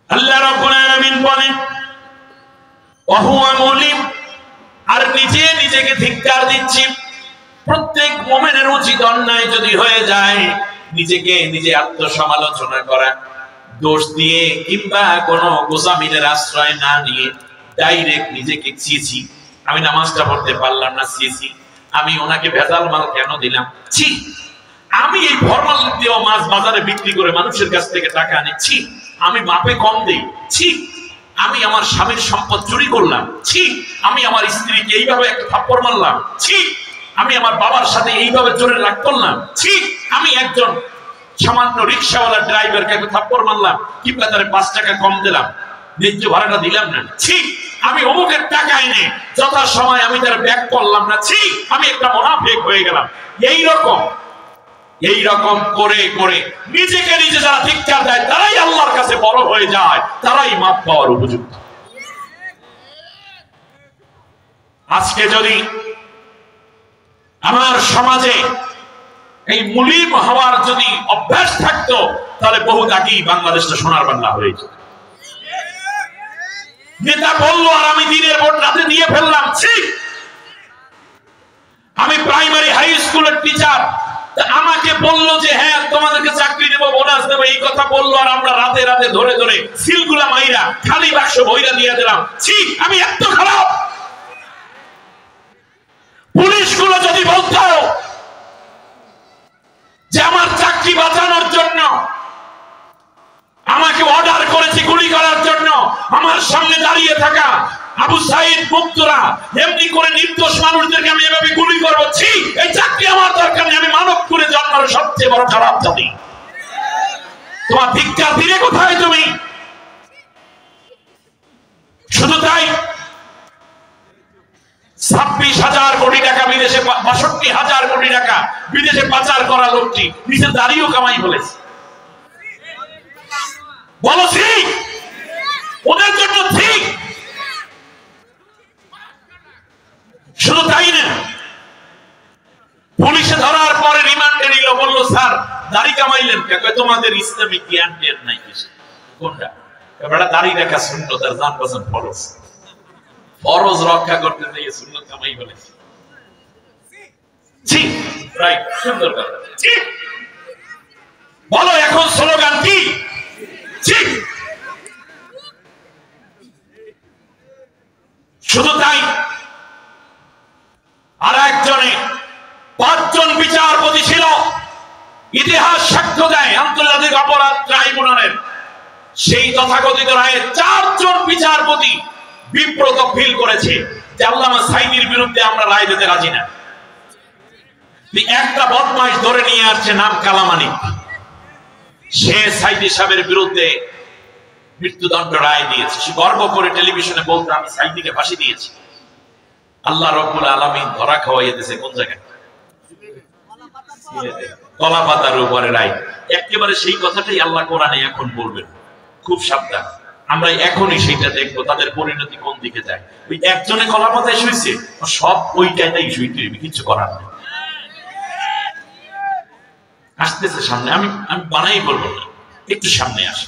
আল্লাহ রাব্বুল আলামিন বলেন ওয়াহুয়া মুলিম, আর নিজে নিজেকে ধিক্কার দিচ্ছি। প্রত্যেক মুমিনের উচিত অন্যায় যদি হয়ে যায় নিজেকে নিজে আত্মসমালোচনা করা, দোষ দিয়ে কিংবা কোনো গোসামিনের আশ্রয় না নিয়ে ডাইরেক্ট নিজেকে ছিছি, আমি নামাজটা পড়তে পারলাম না, ছিছি আমি ওনাকে ভেজাল মাল কেন দিলাম, ছি আমি এই ফরমাল দিয়ে মাছ বাজারে বিক্রি করে মানুষের কাছ থেকে টাকা আনিছি, আমি মাপে কম দেই, ছি আমি আমার স্বামীর সম্পদ চুরি করলাম, ছি আমি আমার স্ত্রীকে এইভাবে একটা থাপ্পড় মারলাম, ছি আমি আমার বাবার সাথে এইভাবে জোরে রাগ করলাম, ছি আমি একজন সামান্য রিক্সাওয়ালা ড্রাইভারকে একটা থাপ্পড় মারলাম কিংবা তার 5 টাকা কম দিলাম, ন্যায্য ভাড়াটা দিলাম না, ছি আমি অমুকের টাকা এনে যথা সময় আমি তার ব্যাক করলাম না, ছি আমি একটা মুনাফিক হয়ে গেলাম। এইরকম করে করে নিজেকে নিজে যারা ধিক্কার দেয় তারাই আল্লাহর কাছে বড় হয়ে যায়, তারাই মাপ পাওয়ার উপযুক্ত। আজকে যদি আমার সমাজে এই মুলিম হওয়ার যদি অভ্যাস থাকতো তাহলে বহুত আগেই বাংলাদেশটা সোনার বাংলা হয়ে যেত। নেতা বললো আর আমি দিনের ভোট রাতে দিয়ে ফেললাম, ঠিক আমি প্রাইমারি হাই স্কুলের টিচার, আমাকে বললো যে হ্যাঁ তোমাদেরকে চাকরি দেবো, বোনাস দেবো, এই কথা বললো আর আমরা রাতে রাতে ধরে ধরে সিলগুলা মাইরা খালি বাক্স বইরা দিয়ে দিলাম, ছি আমি এত খারাপ। পুলিশগুলো যদি বলতো যে আমার চাকরি বাঁচানোর জন্য আমাকে অর্ডার করেছে গুলি করার জন্য, আমার সামনে দাঁড়িয়ে থাকা আবু সাইদ মুক্তরা এমনি করে নির্দোষ মানুষদেরকে আমি এভাবে গুলি করবো, ছি এই চাকরি আমার দরকার নেই, আমি মানব করে জন্মার সবচেয়ে বড় খারাপ জাতি। তোমার ধিক্কার দিলে কোথায় তুমি? শুধু তাই 26,000 কোটি টাকা বিদেশে, 62,000 কোটি টাকা বিদেশে পাচার করা লোকটি নিজের দাড়িও কামাই ফেলেছে। বলো ঠিক? ওদের জন্য ঠিক। শুধু তাই না, পুলিশে ধরার পরে রিমান্ডে নিল, বললো স্যার দাড়ি কামাইলেন কে? তোমাদের ইসলামিক জ্ঞান জ্ঞান নাই কিছু। কোনটা? এবারে দাড়ি রাখা সুন্নতের জান বাঁচান ফরজ, ফরজ রক্ষা করতে গিয়ে সুন্নত কামাই ফেলেছে। জি রাইট, সুন্দর কথা। জি বলো এখন স্লোগান কি? জি। শুধু তাই, আর একজনে 5 জন বিচারপতি ছিল, ইতিহাস সাক্ষ্য দেয় আন্তর্জাতিক অপরাধ ট্রাইব্যুনালের সেই তথাকথিত রায়ে 4 জন বিচারপতি বিব্রত ফিল করেছে যে আল্লামা সাঈদীর বিরুদ্ধে আমরা রায় দিতে রাজি না। একটা বদমাইশ ধরে নিয়ে আসছে নাম কালামানিক, সে সাঈদী সাহেবের বিরুদ্ধে মৃত্যুদণ্ড রায় দিয়েছে। সে গর্ব করে টেলিভিশনে বলতো আমি সাঈদীকে ফাঁসি দিয়েছি। আল্লাহ রাব্বুল আলামিন ধরা খাওয়াইয়া দিয়েছে কোন জায়গায়? কলা পাতার উপরে রায়। একেবারে সেই কথাটাই আল্লাহ কোরআনে এখন বলবেন, খুব সাবধান। আমরা এখনই সেটা দেখবো তাদের পরিণতি কোন দিকে যায়। ওই একজনে কলা পাতায় শুইছে, সব ওইটাই শুইতে হবে, কিছু করার নেই। আসতেছে সামনে, আমি বানাই বলবো না, একটু সামনে আসে।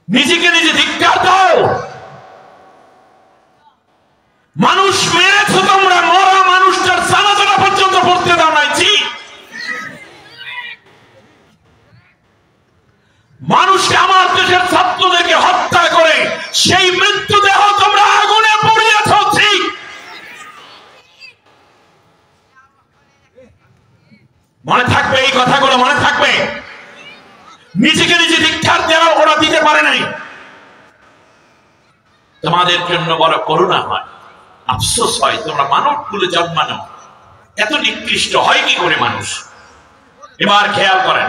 নিজেকে নিজে ধিক্কার দাও। মানুষ মেরেছো তোমরা, মরা মানুষটার জানাজা পর্যন্ত পড়তে দাও নাই। জি, মানুষকে, আমার দেশের ছাত্রদেরকে হত্যা করে সেই মৃত্যুদেহ তোমরা আগুনে পুড়িয়েছ। ঠিক, মনে থাকবে এই কথাগুলো, মনে থাকবে। নিজেকে নিজে ধিক্কার দেওয়া ওরা দিতে পারে নাই। তোমাদের জন্য বড় করুণা হয়, আফসোস হয়, তোমরা মানব কুলে জন্মানো এত নিকৃষ্ট হয় কি করে মানুষ? এবার খেয়াল করেন,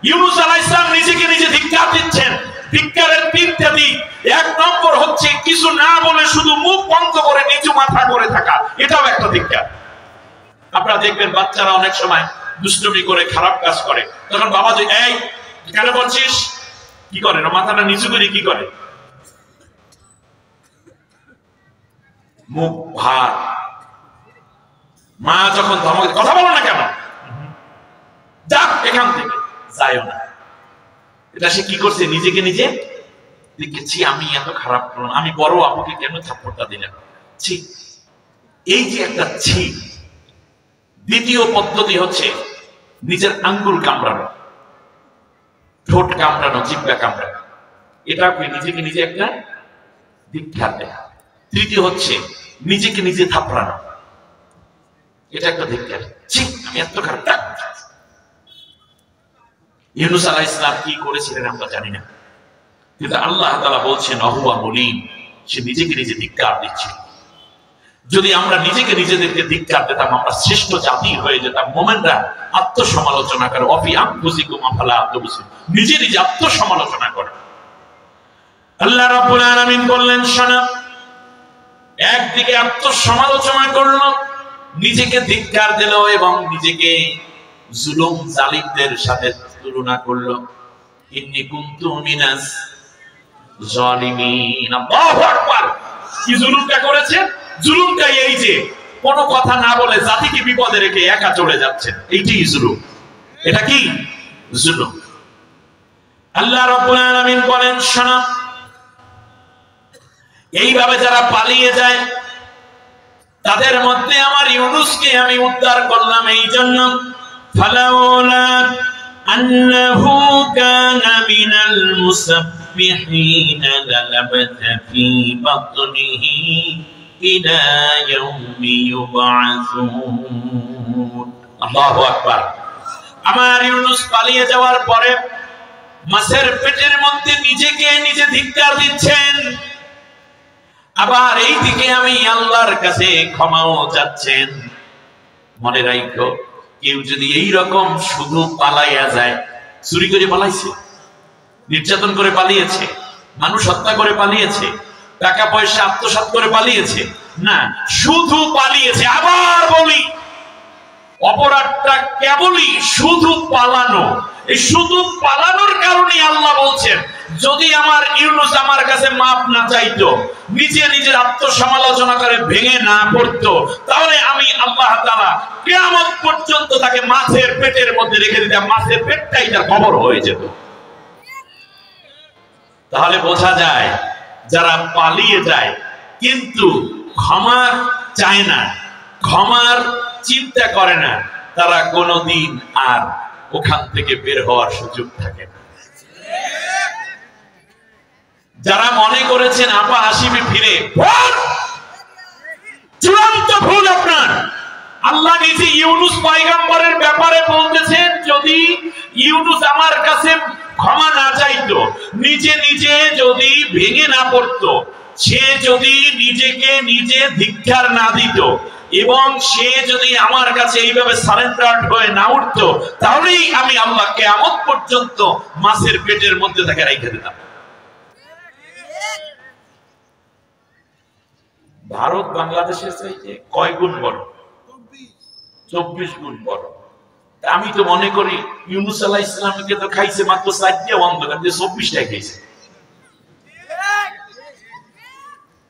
ইউনূস আলাইহিস সালাম নিজেকে নিজে ধিক্কার দিচ্ছেন। ধিক্কারের 3টা দিক। 1 নম্বর হচ্ছে কিছু না বলে শুধু মুখ বন্ধ করে নিচু মাথা করে থাকা, এটাও একটা ধিক্কার। আপনারা দেখবেন বাচ্চারা অনেক সময় দুষ্টুমি করে খারাপ কাজ করে, তখন বাবা যে এই কেন বলছিস, কি করে মাথাটা নিচু করে কি করে? মুখ ভার। মা যখন ধমক, কথা বলো না কেন, যা এখান থেকে, যাইও না। এটা সে কি করছে? নিজেকে নিজে দেখেছি আমি এত খারাপ করলাম, আমি বড় আপুকে কেন থাপ্পড়টা দিলাম, ছি। এই যে একটা ছি। দ্বিতীয় পদ্ধতি হচ্ছে নিজের আঙ্গুল কামড়ানো, ঠোঁট কামড়ানো, জিহ্বা কামড়ানো, এটা নিজেকে নিজে একটা ধিক্কার দেয়া। তৃতীয় হচ্ছে নিজেকে নিজে থাপড়ানো, এটা একটা ধিক্কার, ছি আমি এত খারাপ। ইউনূস আলাইহিস সালাম কি করেছিলেন আমরা জানি না, কিন্তু আল্লাহ তাআলা বলছেন অহুয়া মুলিম, সে নিজেকে নিজে ধিক্কার দিচ্ছে। যদি আমরা নিজেকে নিজেদেরকে ধিক্কার দিতাম, আমরা শ্রেষ্ঠ জাতি হয়ে যেতাম। মুমিনরা আত্মসমালোচনা করে, অফি আনফুসিকুম আফালা তুবসিরুন, নিজে নিজে আত্মসমালোচনা করে। আল্লাহ রাব্বুল আলামিন বললেন শোনো, একদিকে আত্মসমালোচনা করলো, নিজেকে ধিক্কার দিল এবং নিজেকে জুলুম জালিমদের সাথে তুলনা করলো। ইন্নী কুনতু মিনাজ জালিমিন। আল্লাহু আকবার। কি জুলুমটা করেছে? জুলুমটা এই যে কোনো কথা না বলে জাতিকে বিপদে রেখে একা চলে যাচ্ছেন, এইটাই জুলুম। এটা কি জুলুম? আল্লাহ রাব্বুল আলামিন বলেন শোনো, এইভাবে যারা পালিয়ে যায় তাদের মধ্যে আমার ইউনূসকে আমি উদ্ধার করলাম। এই জন্য ফালাউলা আন্নাহু কানা মিনাল মুসাব্বিহিন লালাবতা ফি বাতনিহি ইলা ইয়াউমি ইউবআসুন। আল্লাহু আকবার। আমার ইউনূস পালিয়ে যাওয়ার পরে মাছের পেটের মধ্যে নিজেকে নিজে ধিক্কার দিচ্ছেন, আবার এই দিকে আমি আল্লাহর কাছে ক্ষমাও চাচ্ছেন। মনে রাখো, কেউ যদি এই রকম শুধু পালাইয়া যায়, চুরি করে পালাইছে, নির্যাতন করে পালিয়েছে, মানুষ হত্যা করে পালিয়েছে, টাকা পয়সা আত্মসাৎ করে পালিয়েছে, না শুধু পালিয়েছে। আবার বলি, অপরাধটা কেবলই শুধু পালানো। এই শুধু পালানোর কারণে আল্লাহ বলছেন, যদি আমার ইউনূস আমার কাছে মাপ না চাইতো, নিজে নিজের আত্মসমালোচনা করে ভেঙে না পড়তো, তাহলে আমি আল্লাহ তাআলা কিয়ামত পর্যন্ত তাকে মাছের পেটের মধ্যে রেখে দিতাম, মাছের পেটটাই তার কবর হয়ে যেত। তাহলে বোঝা যায়, যারা পালিয়ে যায় কিন্তু ক্ষমা চায় না, ক্ষমার চিন্তা করে না, তারা কোনোদিন আর ওখান থেকে বের হওয়ার সুযোগ থাকে না। যারা মনে করেছেন আপা আসিবে ফিরে, চূড়ান্ত ভুল আপনার। আল্লাহ নিজে ইউনূস পয়গম্বরের ব্যাপারে বলতেছেন, যদি ইউনূস আমার কাছে ক্ষমা না চাইতো, নিজে নিজে যদি ভেঙে না পড়তো, সে যদি নিজেকে নিজে ধিক্কার না দিত, এবং সে যদি আমার কাছে এইভাবে সারেন্ডার্ড হয়ে না উঠতো, তাহলেই আমি আল্লাহ কিয়ামত পর্যন্ত মাছের পেটের মধ্যে তাকে রেখে দিতাম। ভারত বাংলাদেশের চাইতে কয় গুণ বড়? 24 গুণ বড়। আমি তো মনে করি ইউনূস আলাইহিস সালামকে তো খাইছে মাত্র 4টা অন্ধকার দিয়ে 24টা খাইছে।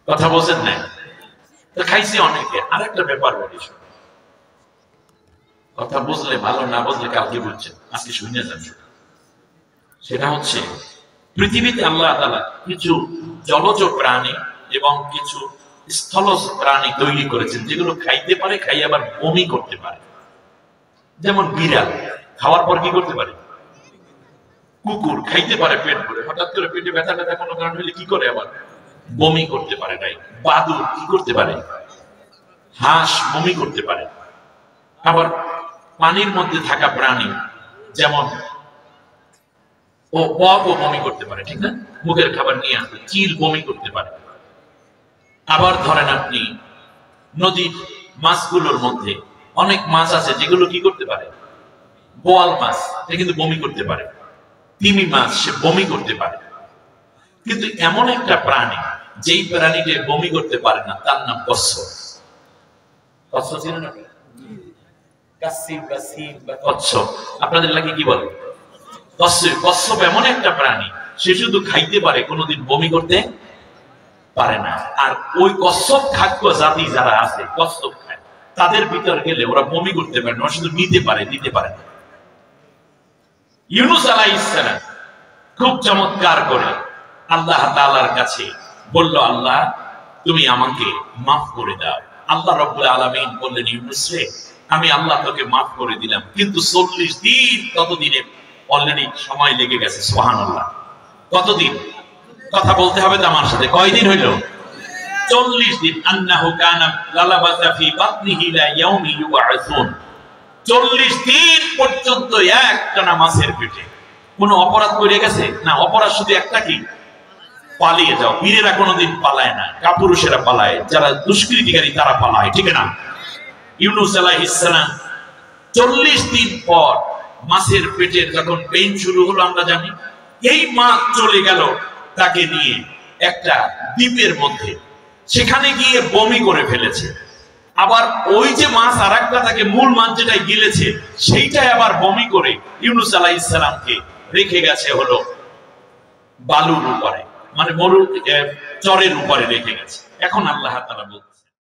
কথা বলছেন না? তো খাইছে অনেকে। আরেকটা ব্যাপার বলি, কথা বুঝলে ভালো, না বুঝলে কালকে বুঝছেন, আজকে শুনে যান। সেটা হচ্ছে, পৃথিবীতে আল্লাহ তাআলা কিছু জলজ প্রাণী এবং কিছু স্থলজ প্রাণী তৈরি করেছেন, যেগুলো খাইতে পারে, খাই আবার বমি করতে পারে। যেমন বিড়াল খাওয়ার পর কি করতে পারে? কুকুর খাইতে পারে পেট ভরে, হঠাৎ করে পেটে ব্যথা ব্যথা কোনো কারণ হলে কি করে? আবার বমি করতে পারে। নাই বাদুড় কি করতে পারে? হাঁস বমি করতে পারে। আবার পানির মধ্যে থাকা প্রাণী যেমন বকও বমি করতে পারে, ঠিক না? মুখের খাবার নিয়ে আসবে, চিল বমি করতে পারে। আবার ধরেন আপনি নদীর মাছগুলোর মধ্যে অনেক মাছ আছে যেগুলো কি করতে পারে? বোয়াল মাছ, সে কিন্তু বমি করতে পারে। তিমি মাছ, সে বমি করতে পারে। কিন্তু এমন একটা প্রাণী, যেই প্রাণীকে বমি করতে পারে না, তার নাম কচ্ছপ। কচ্ছপ চিনেন না? কচ্ছপ আপনাদের লাগে কি বলে? কচ্ছপ এমন একটা প্রাণী, সে শুধু খাইতে পারে, কোনোদিন বমি করতে পারে না। আর ওই কচ্ছপ খাদ্য জাতি যারা আছে, কচ্ছপ খায়, তাদের ভিতর গেলে ওরা বমি করতে পারে না, শুধু নিতে পারে, দিতে পারে না। ইউনূস আলাইহিস সালাম খুব চমৎকার করে আল্লাহ তাআলার কাছে বলল, আল্লাহ তুমি আমাকে মাফ করে দাও। আল্লাহ রাব্বুল আলামিন বললেন, ইউনূস রে, আমি আল্লাহ তোকে মাফ করে দিলাম, কিন্তু 40 দিন, ততদিনে অলরেডি সময় লেগে গেছে। সুবহানাল্লাহ। কতদিন? কথা বলতে হবে তো আমার সাথে। কয়দিন হইল? 40 দিন। আন্নাহু কানা লালাবাসা ফি বাতনিহি লা ইয়াউমি ইউবাসুন। 40 দিন পর্যন্ত একটানা মাছের পেটে। কোনো অপরাধ করে গেছে না? অপরাধ শুধু একটা, কি? পালিয়ে যাও। বীরেরা কোনোদিন পালায় না, কাপুরুষেরা পালায়, যারা দুষ্কৃতিকারী তারা পালায়, ঠিক না? ইউনূস আলাইহিস সালাম 40 দিন পর মাছের পেটের যখন পেইন শুরু হলো, আমরা জানি, এই মাছ চলে গেল তাকে নিয়ে একটা দ্বীপের মধ্যে, সেখানে গিয়ে বমি করে ফেলেছে। আবার ওই যে মাছ আর একটা তাকে, মূল মাছ যেটা গিলেছে, সেইটাই আবার বমি করে ইউনূস আলাইহিস সালামকে রেখে গেছে হলো বালুর উপরে, মানে মরু চরের উপরে রেখে গেছে। এখন আল্লাহ তাআলা বলছেন